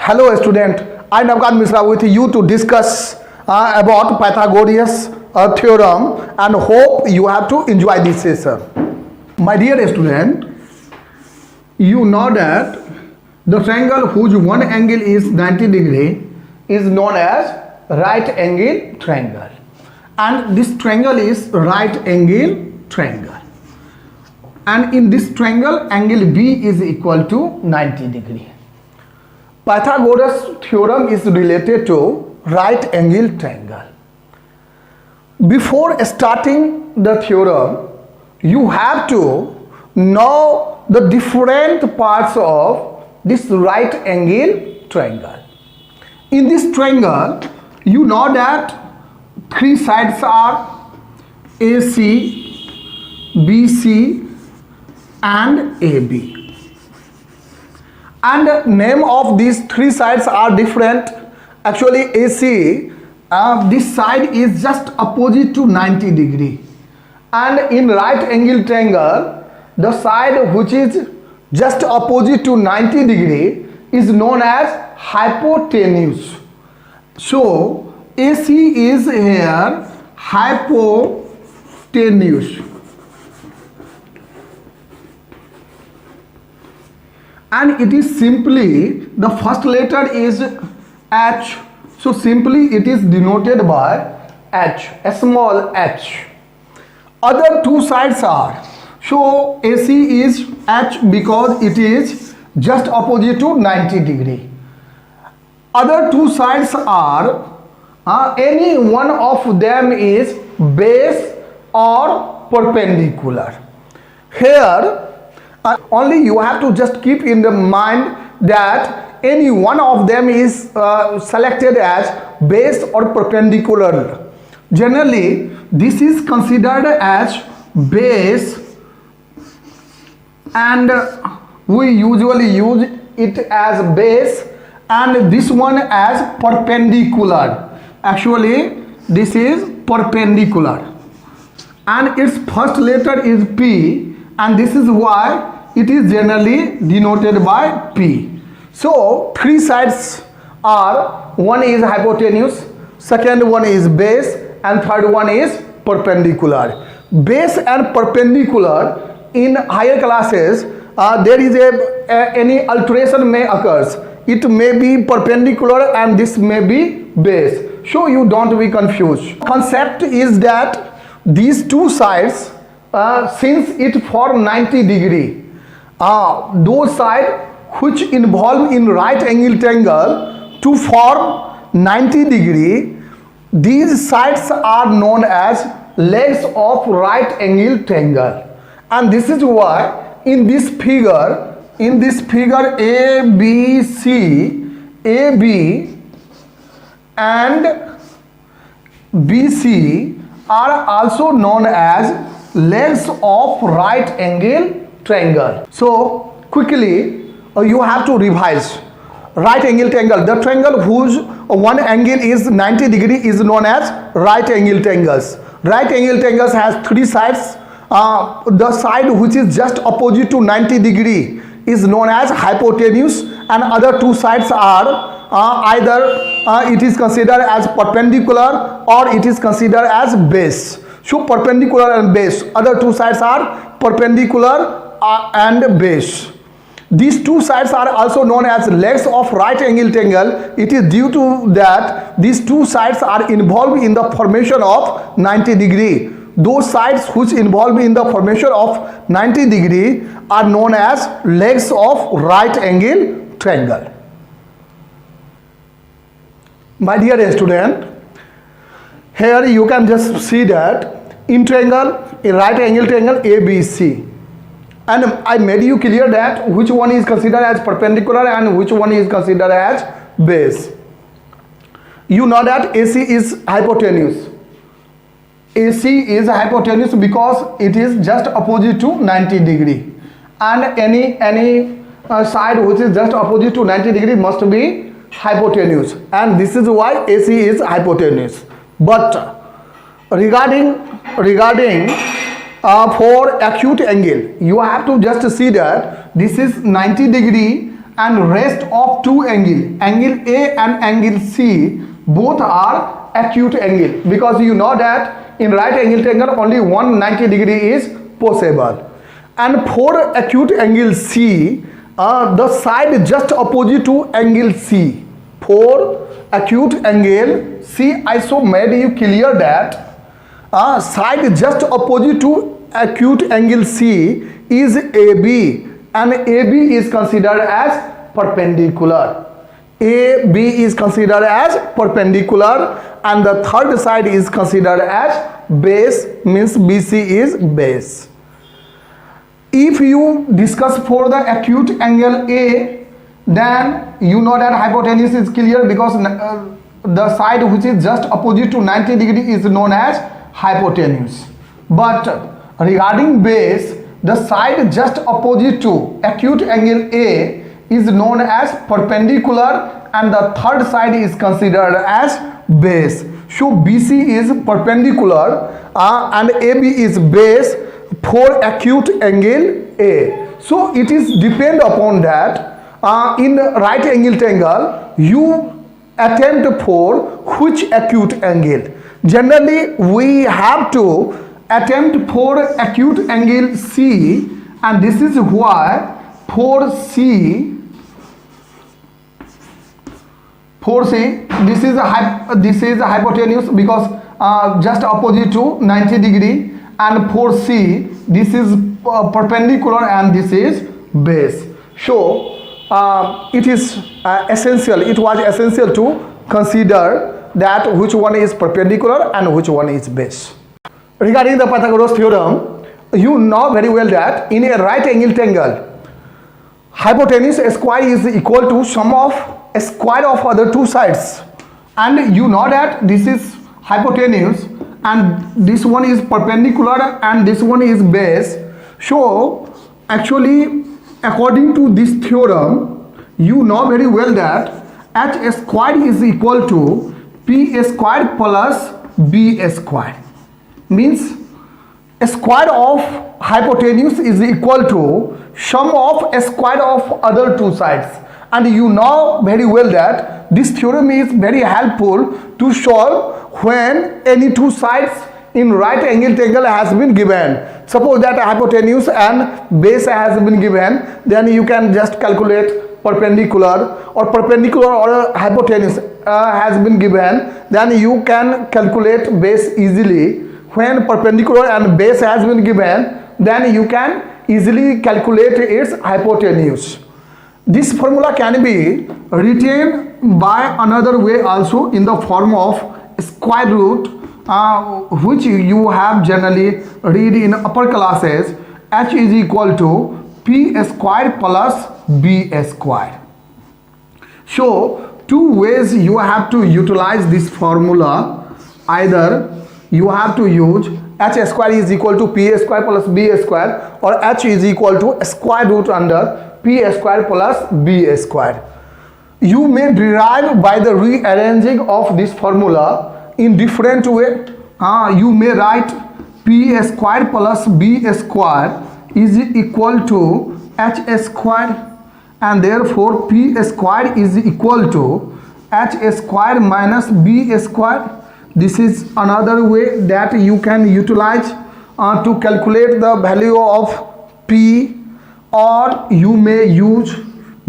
Hello student, I Navkat Misra with you to discuss about Pythagoras theorem and hope you have to enjoy this session. My dear student, you know that the triangle whose one angle is 90 degree is known as right angle triangle, and this triangle is right angle triangle, and in this triangle angle B is equal to 90 degree. Pythagoras theorem is related to right angle triangle. Before starting the theorem, you have to know the different parts of this right angle triangle. In this triangle, you know that three sides are AC, BC and AB. And name of these three sides are different. Actually AC, this side is just opposite to 90 degree, and in right angle triangle the side which is just opposite to 90 degree is known as hypotenuse. So AC is here hypotenuse, and it is simply, the first letter is H, so simply it is denoted by H, a small h. Other two sides are, so AC is H because it is just opposite to 90 degree. Other two sides are any one of them is base or perpendicular. Here only you have to just keep in the mind that any one of them is selected as base or perpendicular. Generally this is considered as base, and we usually use it as base, and this one as perpendicular. Actually this is perpendicular, and its first letter is P, and this is why it is generally denoted by P. So three sides are, one is hypotenuse, second one is base, and third one is perpendicular. Base and perpendicular, in higher classes there is any alteration may occurs. It may be perpendicular and this may be base, so you don't be confused. Concept is that these two sides, since it form 90 degree, those sides which involve in right angle triangle to form 90 degree, these sides are known as legs of right angle triangle. And this is why in this figure ABC, AB and BC are also known as legs of right angle triangle. So quickly you have to revise. Right angle triangle, the triangle whose one angle is 90 degree is known as right angle triangles. Right angle triangles has three sides. The side which is just opposite to 90 degree is known as hypotenuse, and other two sides are either it is considered as perpendicular or it is considered as base. So perpendicular and base, other two sides are perpendicular and base. These two sides are also known as legs of right angle triangle. It is due to that these two sides are involved in the formation of 90 degree. Those sides which involve in the formation of 90 degree are known as legs of right angle triangle. My dear student, here you can just see that in triangle, in right angle triangle ABC, and I made you clear that which one is considered as perpendicular and which one is considered as base. You know that AC is hypotenuse. AC is hypotenuse because it is just opposite to 90 degree, and any side which is just opposite to 90 degree must be hypotenuse, and this is why AC is hypotenuse. But regarding for acute angle, you have to just see that this is 90 degree and rest of two angle, angle A and angle C, both are acute angle, because you know that in right angle triangle only 190 degree is possible. And for acute angle C, the side just opposite to angle C. For acute angle C, I so made you clear that side just opposite to acute angle C is AB, and AB is considered as perpendicular. AB is considered as perpendicular, and the third side is considered as base, means BC is base. If you discuss for the acute angle A, then you know that hypotenuse is clear, because the side which is just opposite to 90 degree is known as hypotenuse. But regarding base, the side just opposite to acute angle A is known as perpendicular, and the third side is considered as base. So BC is perpendicular and AB is base for acute angle A. So it is depend upon that in right angle triangle you attempt for which acute angle. Generally we have to attempt for acute angle C, and this is why for C this is a hypotenuse, because just opposite to 90 degree, and for C this is perpendicular and this is base. So it is essential, it was essential to consider that which one is perpendicular and which one is base. Regarding the Pythagoras theorem, you know very well that in a right angle triangle, hypotenuse square is equal to sum of square of other two sides, and you know that this is hypotenuse and this one is perpendicular and this one is base. So actually according to this theorem, you know very well that h square is equal to p square plus b square, means square of hypotenuse is equal to sum of square of other two sides. And you know very well that this theorem is very helpful to solve when any two sides in right angle triangle has been given. Suppose that hypotenuse and base has been given, then you can just calculate perpendicular, or perpendicular or hypotenuse has been given, then you can calculate base easily. When perpendicular and base has been given, then you can easily calculate its hypotenuse. This formula can be written by another way also, in the form of square root, which you have generally read in upper classes. H is equal to p square plus b square. So two ways you have to utilize this formula. Either you have to use h square is equal to p square plus b square, or h is equal to square root under p square plus b square. You may derive by the rearranging of this formula in different way. You may write p square plus b square is equal to h square, and therefore p square is equal to h square minus b square. This is another way that you can utilize to calculate the value of p. Or you may use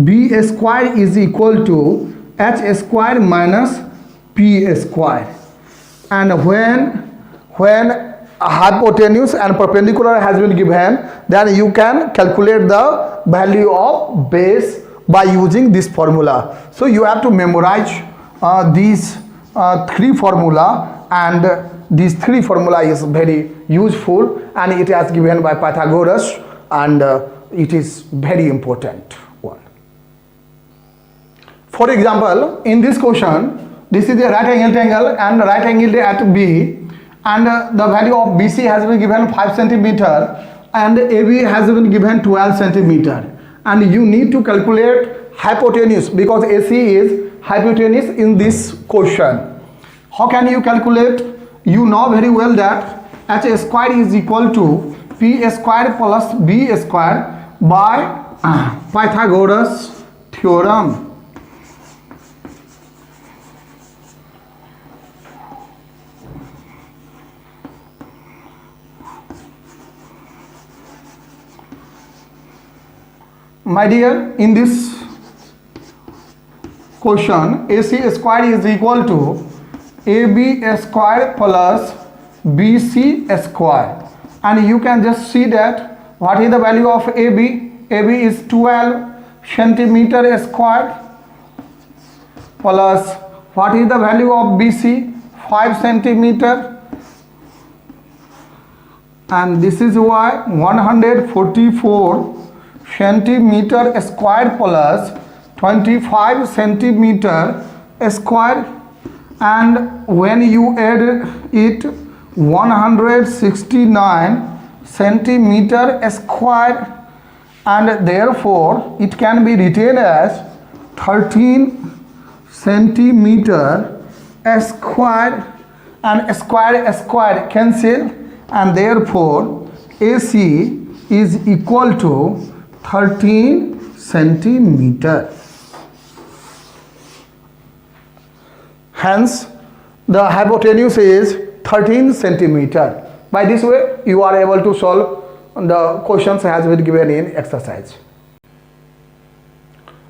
b square is equal to h square minus p square. And when a hypotenuse and perpendicular has been given, then you can calculate the value of base by using this formula. So you have to memorize these three formula, and these three formula is very useful, and it has given by Pythagoras, and it is very important one. For example, in this question, this is a right angle triangle and right angle at B, and the value of BC has been given 5 centimeter and AB has been given 12 centimeter, and you need to calculate hypotenuse, because AC is hypotenuse in this question. How can you calculate? You know very well that h square is equal to p square plus b square by Pythagoras theorem. My dear, in this question, AC square is equal to AB square plus BC square, and you can just see that what is the value of AB. AB is 12 centimeter square plus what is the value of BC, 5 centimeter, and this is why 144 centimeter square plus 25 centimeter square, and when you add it 169 centimeter square, and therefore it can be written as 13 centimeter square, and square cancel, and therefore AC is equal to 13 centimeter. Hence the hypotenuse is 13 centimeter. By this way you are able to solve the questions has been given in exercise.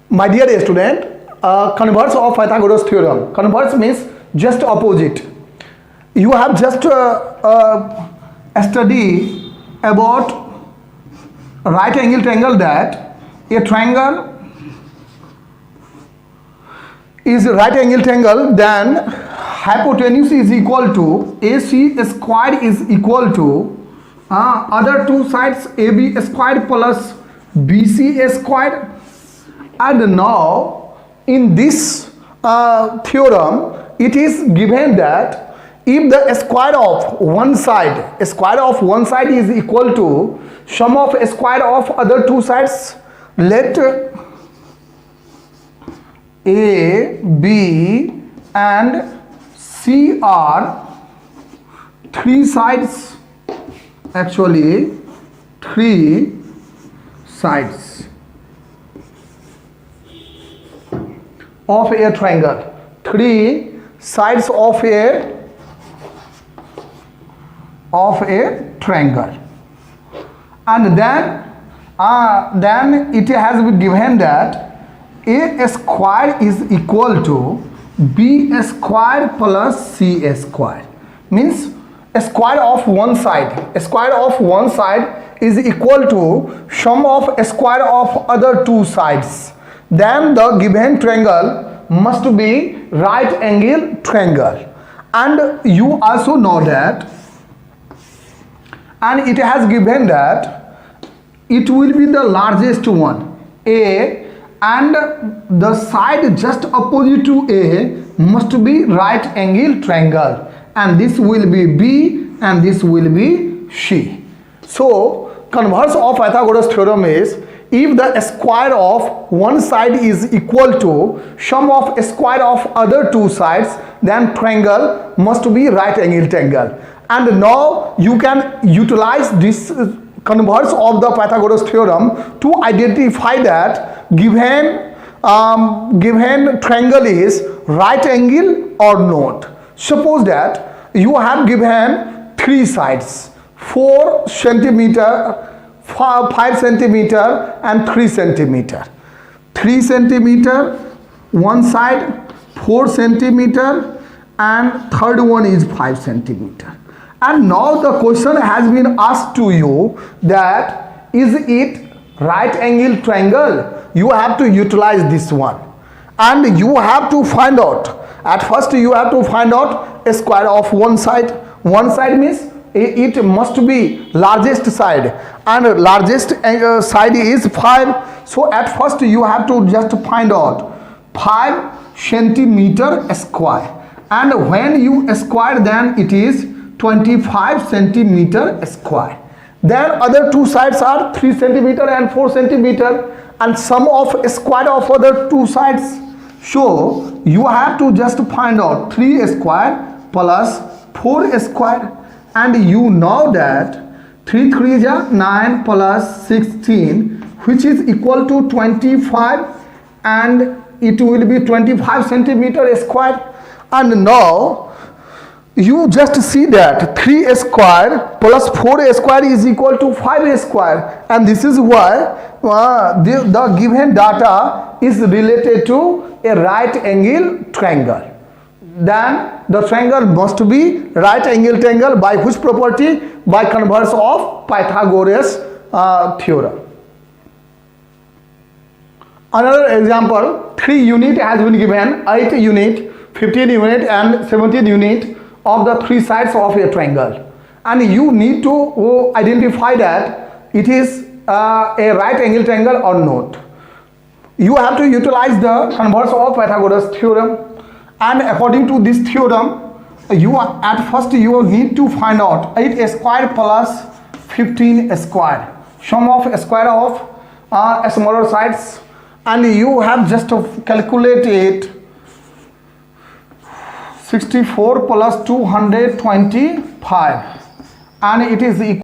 My dear student, converse of Pythagoras theorem. Converse means just opposite. You have just study about right angle triangle, that a triangle is right angle triangle, then hypotenuse is equal to AC square is equal to other two sides AB square plus BC square. And now in this theorem it is given that if the square of one side is equal to sum of square of other two sides, let A, B and C are three sides, actually three sides of a triangle, three sides of a triangle, and then it has been given that A square is equal to B square plus C square, means a square of one side is equal to sum of a square of other two sides, then the given triangle must be right angle triangle. And you also know that, and it has given that it will be the largest one, A, and the side just opposite to A must be right angle triangle, and this will be B and this will be C. So converse of Pythagoras theorem is, if the square of one side is equal to sum of square of other two sides, then triangle must be right angle triangle. And now you can utilize this converse of the Pythagoras theorem to identify that given triangle is right angle or not. Suppose that you have given three sides, 4 centimeter, 5 centimeter and 3 centimeter. 3 centimeter one side, 4 centimeter, and third one is 5 centimeter. And now the question has been asked to you that is it right angle triangle? You have to utilize this one, and you have to find out, at first you have to find out a square of one side. One side means it must be largest side, and largest side is 5. So at first you have to just find out 5 centimeter square, and when you square then it is 25 centimeter square. Then other two sides are 3 centimeter and 4 centimeter, and sum of square of other two sides. So you have to just find out 3 square plus 4 square, and you know that 3 3 is 9 plus 16, which is equal to 25, and it will be 25 centimeter square. And now you just see that 3 square plus 4 square is equal to 5 square, and this is why the given data is related to a right angle triangle. Then the triangle must be right angle triangle by which property? By converse of Pythagoras theorem. Another example, 3 unit has been given, 8 unit, 15 unit and 17 unit of the 3 sides of a triangle, and you need to identify that it is a right angle triangle or not. You have to utilize the converse of Pythagoras theorem, and according to this theorem, at first you need to find out 8 square plus 15 square, sum of square of smaller sides, and you have just to calculate it. 64 plus 225, and it is equal